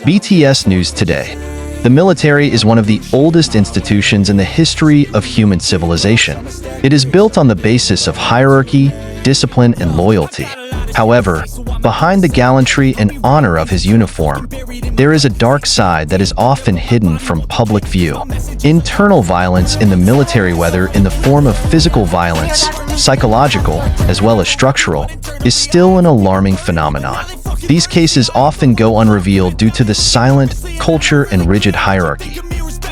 BTS News Today. The military is one of the oldest institutions in the history of human civilization. It is built on the basis of hierarchy, discipline, and loyalty. However, behind the gallantry and honor of his uniform, there is a dark side that is often hidden from public view. Internal violence in the military, whether in the form of physical violence, psychological, as well as structural, is still an alarming phenomenon. These cases often go unrevealed due to the silent culture and rigid hierarchy.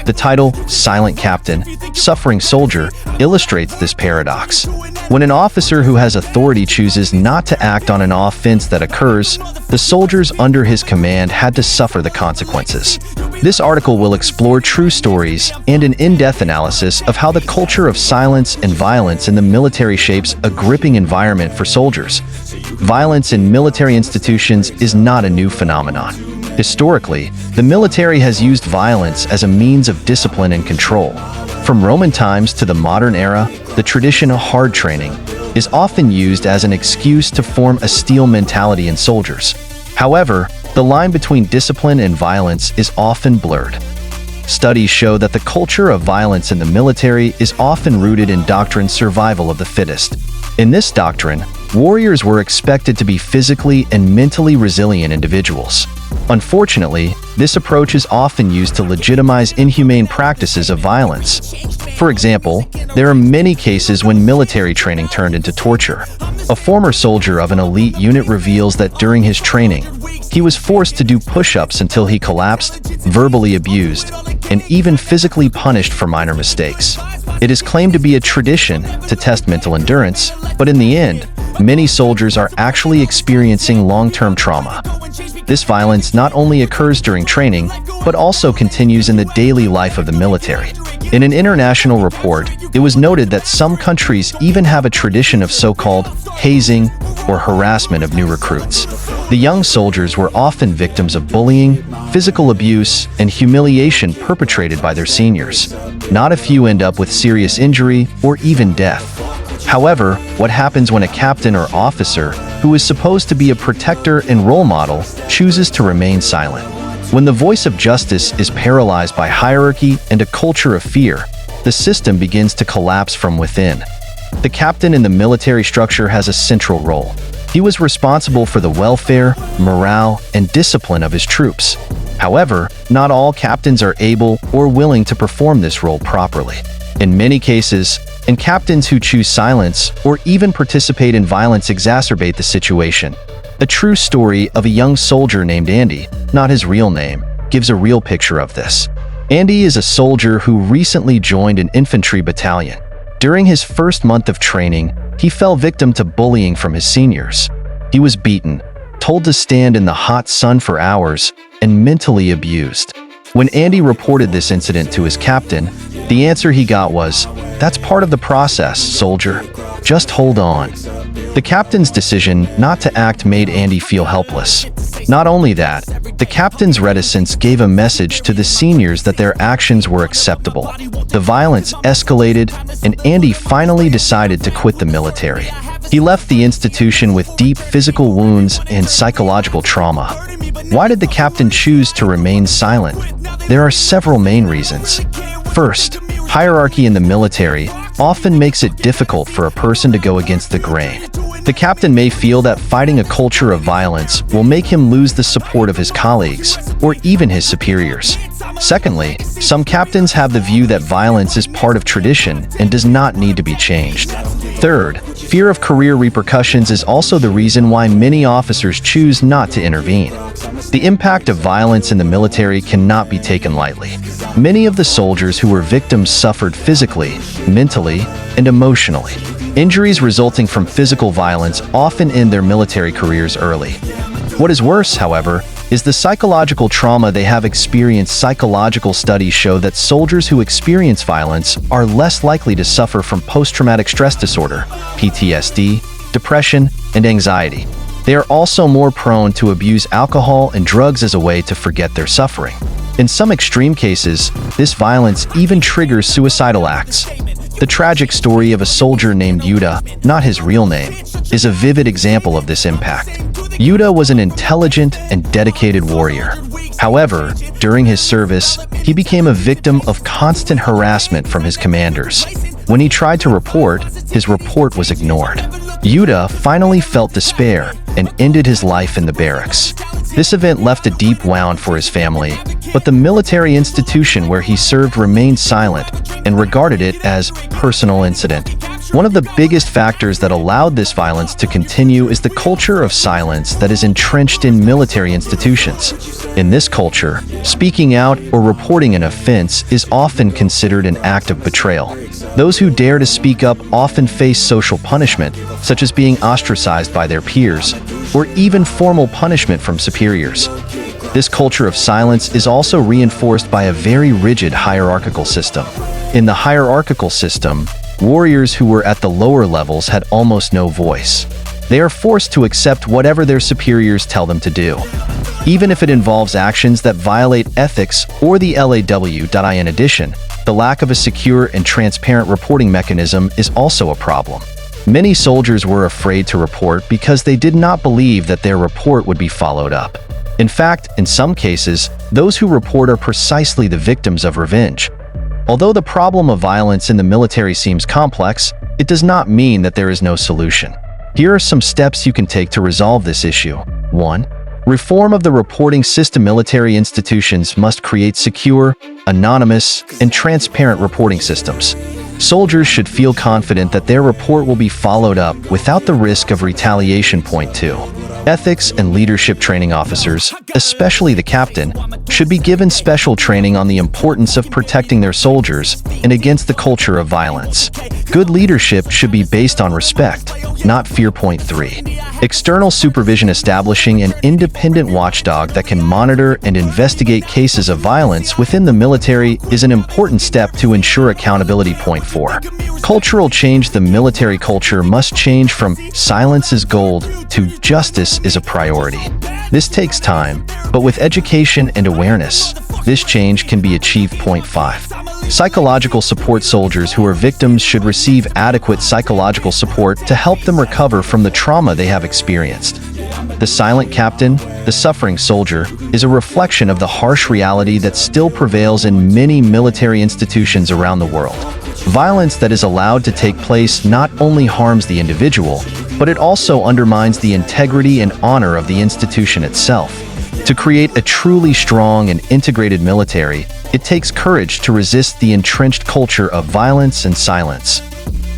The title, Silent Captain, Suffering Soldier, illustrates this paradox. When an officer who has authority chooses not to act on an offense that occurs, the soldiers under his command had to suffer the consequences. This article will explore true stories and an in-depth analysis of how the culture of silence and violence in the military shapes a gripping environment for soldiers. Violence in military institutions is not a new phenomenon. Historically, the military has used violence as a means of discipline and control. From Roman times to the modern era, the tradition of hard training is often used as an excuse to form a steel mentality in soldiers. However, the line between discipline and violence is often blurred. Studies show that the culture of violence in the military is often rooted in doctrine survival of the fittest. In this doctrine, warriors were expected to be physically and mentally resilient individuals. Unfortunately, this approach is often used to legitimize inhumane practices of violence. For example, there are many cases when military training turned into torture. A former soldier of an elite unit reveals that during his training, he was forced to do push-ups until he collapsed, verbally abused, and even physically punished for minor mistakes. It is claimed to be a tradition to test mental endurance, but in the end, many soldiers are actually experiencing long-term trauma. This violence not only occurs during training, but also continues in the daily life of the military. In an international report, it was noted that some countries even have a tradition of so-called hazing or harassment of new recruits. The young soldiers were often victims of bullying, physical abuse, and humiliation perpetrated by their seniors. Not a few end up with serious injury or even death. However, what happens when a captain or officer, who is supposed to be a protector and role model, chooses to remain silent? When the voice of justice is paralyzed by hierarchy and a culture of fear, the system begins to collapse from within. The captain in the military structure has a central role. He was responsible for the welfare, morale, and discipline of his troops. However, not all captains are able or willing to perform this role properly. In many cases, captains who choose silence or even participate in violence exacerbate the situation. A true story of a young soldier named Andy, not his real name, gives a real picture of this. Andy is a soldier who recently joined an infantry battalion. During his first month of training, he fell victim to bullying from his seniors. He was beaten, told to stand in the hot sun for hours, and mentally abused. When Andy reported this incident to his captain, the answer he got was, "That's part of the process, soldier. Just hold on." The captain's decision not to act made Andy feel helpless. Not only that, the captain's reticence gave a message to the seniors that their actions were acceptable. The violence escalated, and Andy finally decided to quit the military. He left the institution with deep physical wounds and psychological trauma. Why did the captain choose to remain silent? There are several main reasons. First, hierarchy in the military often makes it difficult for a person to go against the grain. The captain may feel that fighting a culture of violence will make him lose the support of his colleagues or even his superiors. Secondly, some captains have the view that violence is part of tradition and does not need to be changed. Third, fear of career repercussions is also the reason why many officers choose not to intervene. The impact of violence in the military cannot be taken lightly. Many of the soldiers who were victims suffered physically, mentally, and emotionally. Injuries resulting from physical violence often end their military careers early. What is worse, however, is the psychological trauma they have experienced. Psychological studies show that soldiers who experience violence are less likely to suffer from post-traumatic stress disorder, PTSD, depression, and anxiety. They are also more prone to abuse alcohol and drugs as a way to forget their suffering. In some extreme cases, this violence even triggers suicidal acts. The tragic story of a soldier named Yuta, not his real name, is a vivid example of this impact. Yuta was an intelligent and dedicated warrior. However, during his service, he became a victim of constant harassment from his commanders. When he tried to report, his report was ignored. Yuta finally felt despair and ended his life in the barracks. This event left a deep wound for his family, but the military institution where he served remained silent and regarded it as a personal incident. One of the biggest factors that allowed this violence to continue is the culture of silence that is entrenched in military institutions. In this culture, speaking out or reporting an offense is often considered an act of betrayal. Those who dare to speak up often face social punishment, such as being ostracized by their peers, or even formal punishment from superiors. This culture of silence is also reinforced by a very rigid hierarchical system. In the hierarchical system, warriors who were at the lower levels had almost no voice. They are forced to accept whatever their superiors tell them to do, even if it involves actions that violate ethics or the LAW. In addition, the lack of a secure and transparent reporting mechanism is also a problem. Many soldiers were afraid to report because they did not believe that their report would be followed up. In fact, in some cases, those who report are precisely the victims of revenge. Although the problem of violence in the military seems complex, it does not mean that there is no solution. Here are some steps you can take to resolve this issue. 1. Reform of the reporting system. Military institutions must create secure, anonymous, and transparent reporting systems. Soldiers should feel confident that their report will be followed up without the risk of retaliation. Point 2. Ethics and leadership training. Officers, especially the captain, should be given special training on the importance of protecting their soldiers and against the culture of violence. Good leadership should be based on respect, not fear. Point 3. External supervision. Establishing an independent watchdog that can monitor and investigate cases of violence within the military is an important step to ensure accountability. Point 4. Cultural change. The military culture must change from silence is gold to justice is a priority. This takes time, but with education and awareness, this change can be achieved. Point 5. Psychological support. Soldiers who are victims should receive adequate psychological support to help them recover from the trauma they have experienced. The silent captain, the suffering soldier, is a reflection of the harsh reality that still prevails in many military institutions around the world. Violence that is allowed to take place not only harms the individual, but it also undermines the integrity and honor of the institution itself. To create a truly strong and integrated military, it takes courage to resist the entrenched culture of violence and silence.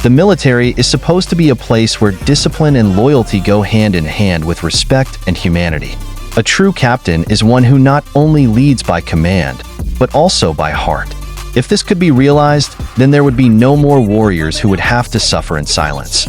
The military is supposed to be a place where discipline and loyalty go hand in hand with respect and humanity. A true captain is one who not only leads by command, but also by heart. If this could be realized, then there would be no more warriors who would have to suffer in silence.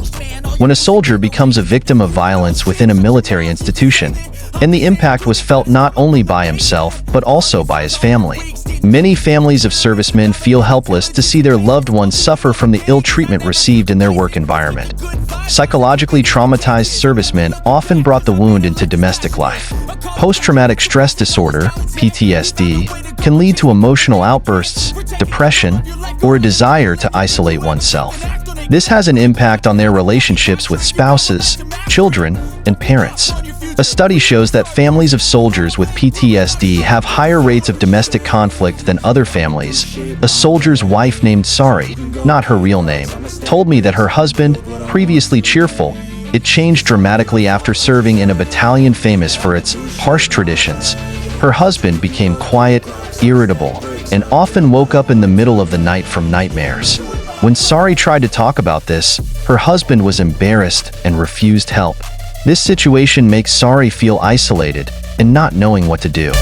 When a soldier becomes a victim of violence within a military institution, and the impact was felt not only by himself, but also by his family. Many families of servicemen feel helpless to see their loved ones suffer from the ill treatment received in their work environment. Psychologically traumatized servicemen often brought the wound into domestic life. Post-traumatic stress disorder, PTSD, can lead to emotional outbursts, depression, or a desire to isolate oneself. This has an impact on their relationships with spouses, children, and parents. A study shows that families of soldiers with PTSD have higher rates of domestic conflict than other families. A soldier's wife named Sari, not her real name, told me that her husband, previously cheerful, it changed dramatically after serving in a battalion famous for its harsh traditions. Her husband became quiet, irritable, and often woke up in the middle of the night from nightmares. When Sari tried to talk about this, her husband was embarrassed and refused help. This situation makes Sari feel isolated and not knowing what to do.